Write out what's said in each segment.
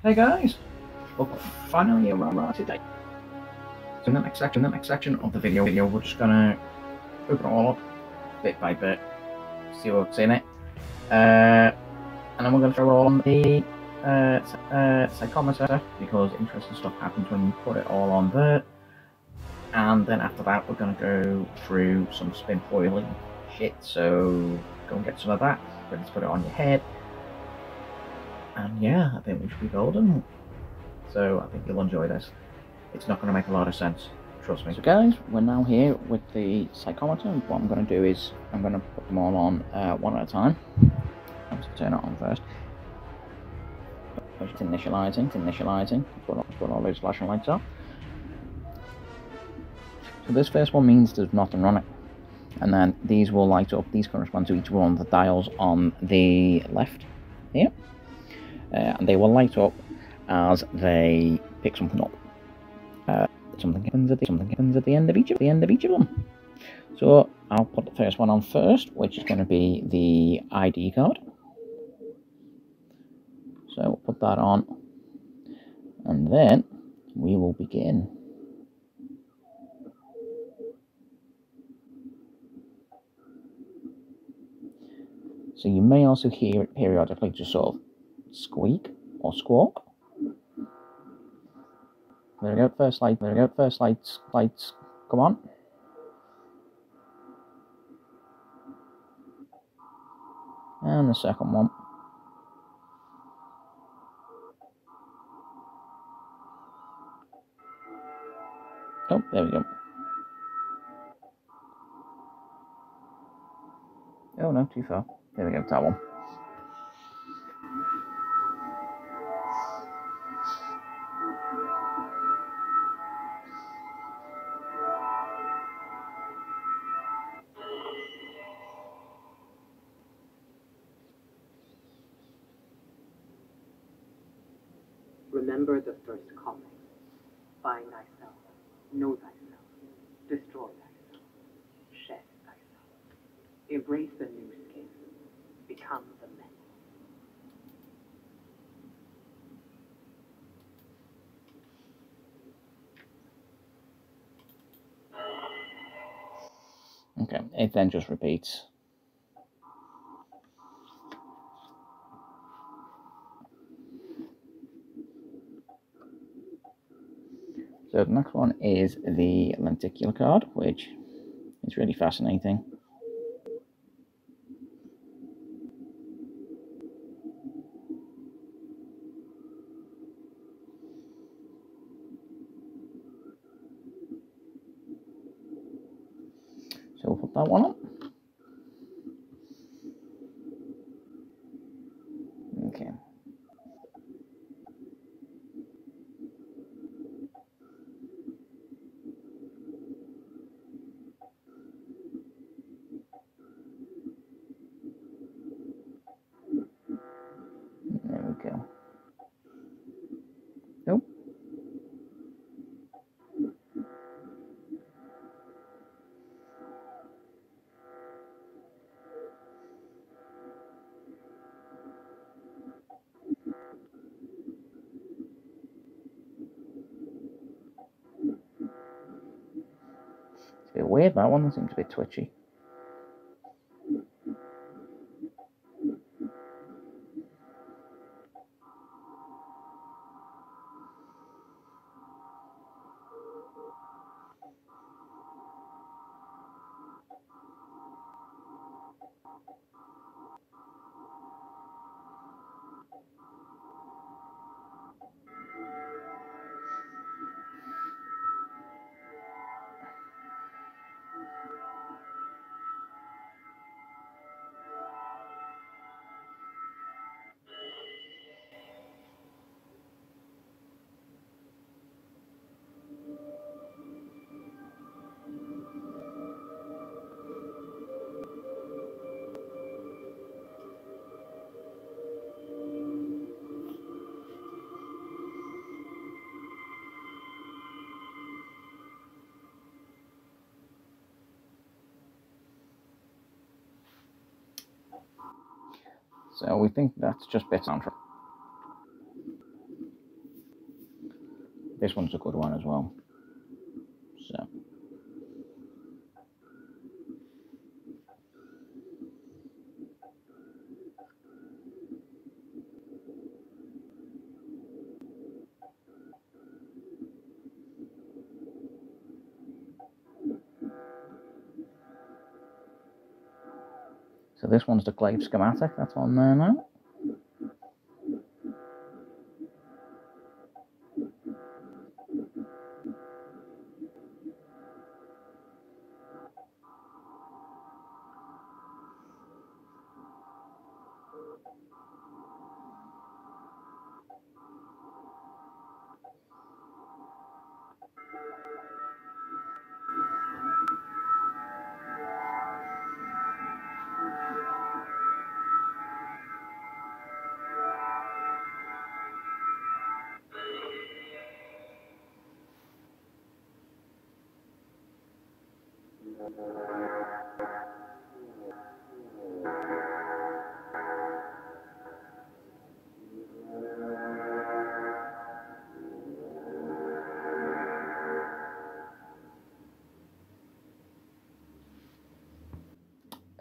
Hey guys, well, finally around today. So in the next section of the video, we're just gonna open it all up bit by bit, see what's in it, and then we're gonna throw it all on the psychometer because interesting stuff happens when you put it all on there. And then after that, we're gonna go through some spin foiling shit. So go and get some of that. Ready to put it on your head. And yeah, I think we should be golden. So I think you'll enjoy this. It's not going to make a lot of sense, trust me. So guys, we're now here with the psychometer. What I'm going to do is I'm going to put them all on one at a time. I'm just turn it on first. It's initializing. Put all those flashing lights up. So this first one means there's nothing on it. And then these will light up. These correspond to each one of the dials on the left here. And they will light up as they pick something up. Something happens at the end of each of them. So I'll put the first one on first, which is going to be the ID card. So we'll put that on, and then we will begin. So you may also hear it periodically just sort of squeak or squawk. There we go, first lights, come on. And the second one. Oh, there we go. Oh no, too far. There we go, that one. Remember the first calling. Find thyself, know thyself, destroy thyself, shed thyself. Embrace the new skin, become the men. Okay, it then just repeats. So the next one is the lenticular card, which is really fascinating. So we'll put that one on. Okay. There we go. Nope. It's a bit weird, that one seems a bit twitchy. So we think that's just bits on track. This one's a good one as well. So. So this one's the glaive schematic that's on there now.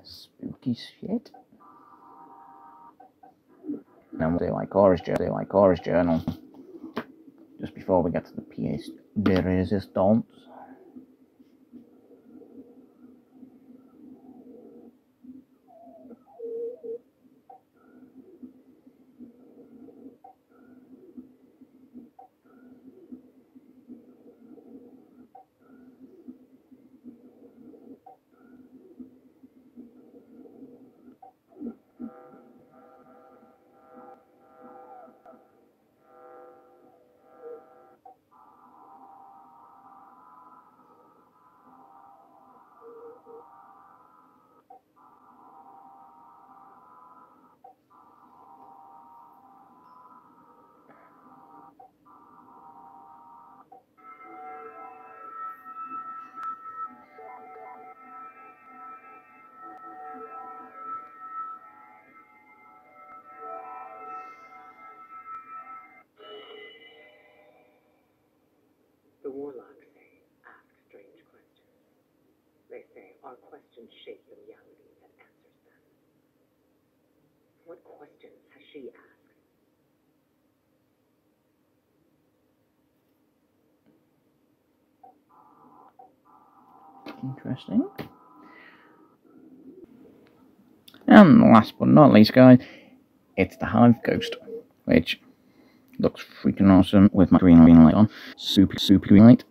Spooky shit. Then we'll do like Cora's journal. Just before we get to the pièce de résistance. The warlocks say, ask strange questions. They say our questions shape the reality that answers them. What questions has she asked? Interesting. And last but not least, guys, it's the Hive Ghost, which looks freaking awesome with my green light on. Super green light.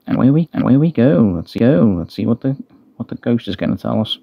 And away we go. Let's see what the ghost is going to tell us.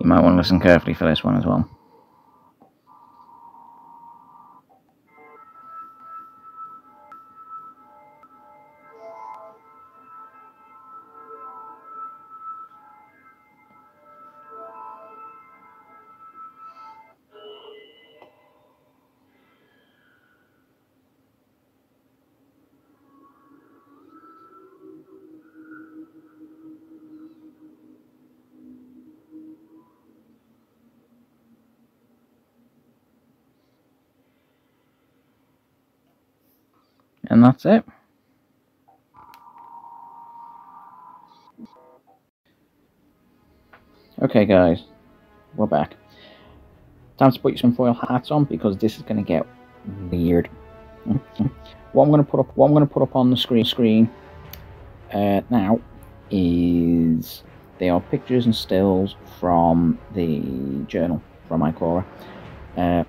You might want to listen carefully for this one as well. And that's it. Okay guys, we're back. Time to put your tinfoil hats on because this is going to get weird. What I'm going to put up on the screen now is they are pictures and stills from the journal from Ikora,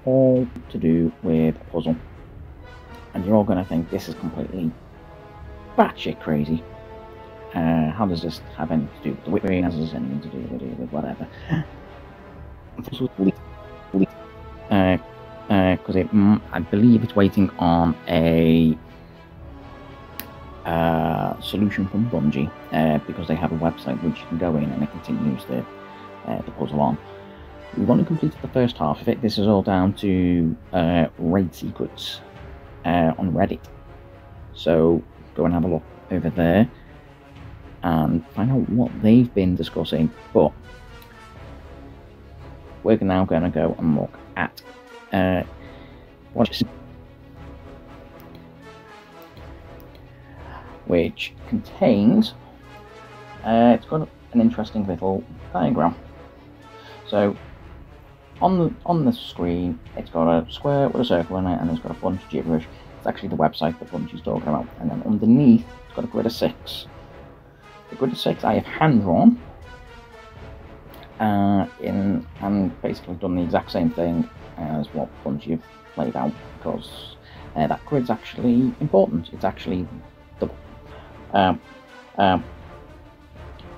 all to do with a puzzle. And you're all going to think this is completely batshit crazy. How does this have anything to do with the Witchery? How does this have anything to do with whatever? Because I believe it's waiting on a solution from Bungie, because they have a website which you can go in and it continues the puzzle on. We've only completed the first half of it. This is all down to raid secrets on Reddit. So go and have a look over there and find out what they've been discussing. But we're now going to go and look at which contains it's got an interesting little diagram. So on the screen, it's got a square with a circle in it, and it's got a bunch of gibberish. It's actually the website that Bungie's talking about. And then underneath, it's got a grid of 6. The grid of 6 I have hand drawn, and basically done the exact same thing as what Bungie have laid out, because that grid's actually important. It's actually double.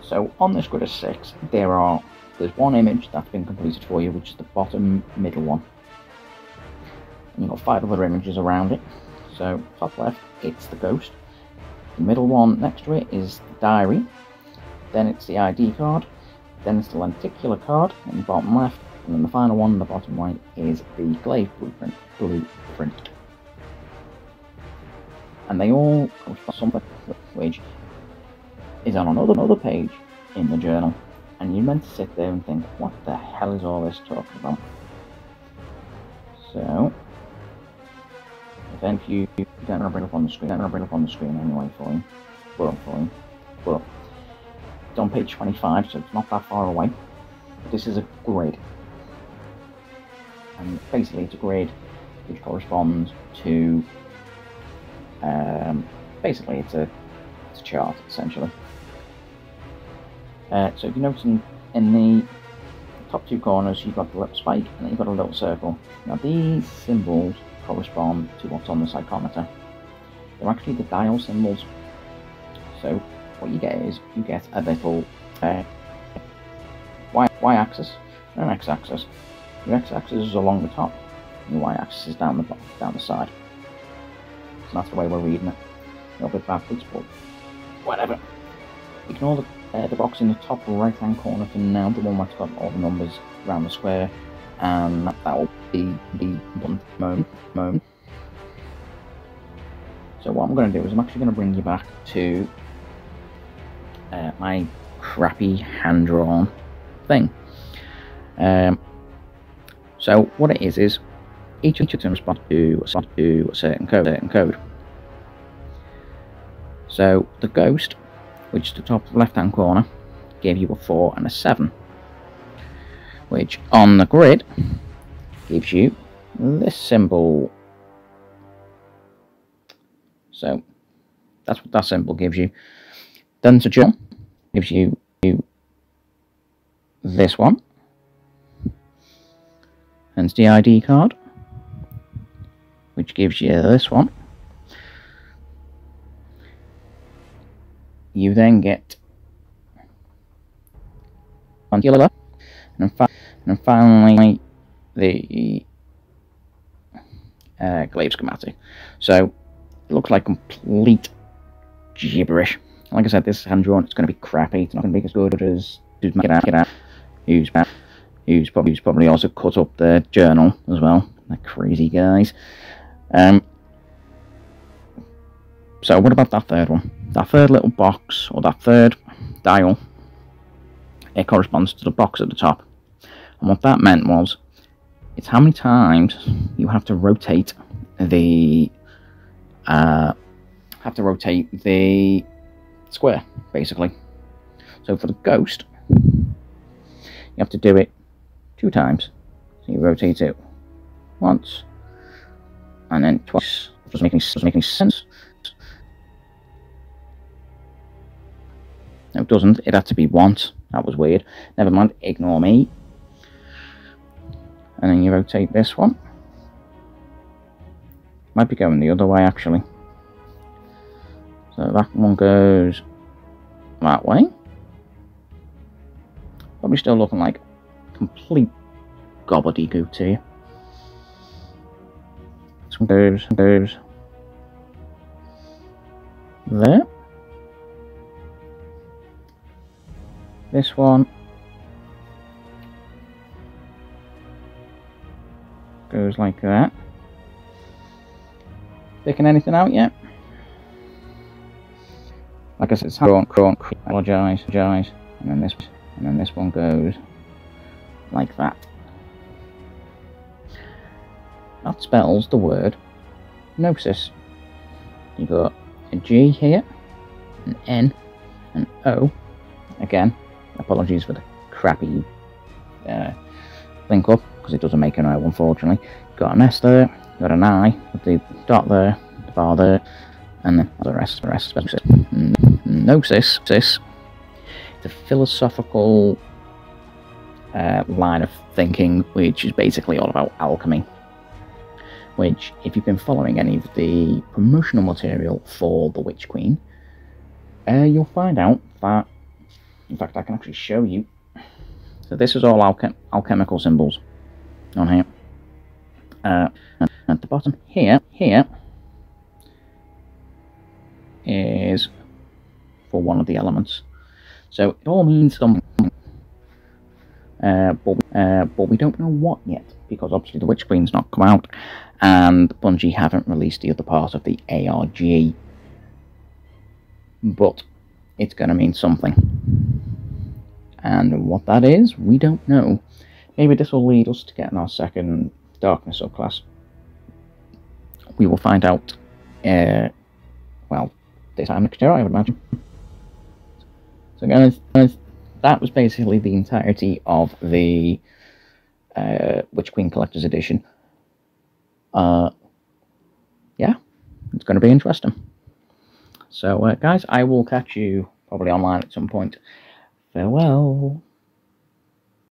So on this grid of 6, there's one image that's been completed for you, which is the bottom middle one. And you've got 5 other images around it. So top left, it's the ghost. The middle one next to it is the diary. Then it's the ID card. Then it's the lenticular card in the bottom left. And then the final one in the bottom right is the glaive blueprint. And they all correspond to something which is on another page in the journal. And you're meant to sit there and think, what the hell is all this talking about? So, if you don't bring up on the screen, anyway for you. But it's on page 25, so it's not that far away. But this is a grid. And basically it's a grid which corresponds to, basically it's a chart, essentially. So if you notice in the top 2 corners, you've got the little spike and then you've got a little circle. Now these symbols correspond to what's on the psychometer. They're actually the dial symbols. So what you get is you get a little y-axis and an x-axis. Your x-axis is along the top, and your y-axis is down the side. So that's the way we're reading it. A little bit backwards, but whatever. Ignore the box in the top right-hand corner for now, the one that's got all the numbers around the square, and that will be the moment. So what I'm going to do is I'm actually going to bring you back to my crappy hand-drawn thing. So what it is each of them respond to a certain code. So the ghost, which is the top left-hand corner, gave you a 4 and a 7, which on the grid gives you this symbol. So that's what that symbol gives you. Then the jump gives you this one, and the ID card, which gives you this one. You then get lenticular, and finally the glaive schematic. So it looks like complete gibberish. Like I said, this hand drawn, it's going to be crappy. It's not going to be as good as who's probably also cut up the journal as well. They're crazy guys. So what about that third one? That third little box, or that third dial, it corresponds to the box at the top. And what that meant was, it's how many times you have to rotate the square, basically. So for the ghost, you have to do it 2 times. So you rotate it once, and then twice. Doesn't make any sense. No, it doesn't. It had to be once. That was weird. Never mind. Ignore me. And then you rotate this one. Might be going the other way, actually. So that one goes that way. Probably still looking like complete gobbledygook to you. This one goes. there. This one goes like that. Picking anything out yet? Like I said, it's apologise, and then this one goes like that. That spells the word gnosis. You've got a G here, an N, an O. Again, apologies for the crappy link up, because it doesn't make an O, unfortunately. Got an S there, got an I, with the dot there, the bar there, and then the rest. Gnosis, it's a philosophical line of thinking, which is basically all about alchemy. Which, if you've been following any of the promotional material for the Witch Queen, you'll find out that, in fact, I can actually show you. So this is all alchemical symbols on here. At the bottom here is for one of the elements. So it all means something, but we don't know what yet, because obviously the Witch Queen's not come out, and Bungie haven't released the other part of the ARG. But it's going to mean something. And what that is, we don't know. Maybe this will lead us to getting our second Darkness subclass. We will find out, well, this time next year, I would imagine. So guys, that was basically the entirety of the Witch Queen Collector's Edition. Yeah, it's going to be interesting. So, guys, I will catch you probably online at some point. Farewell.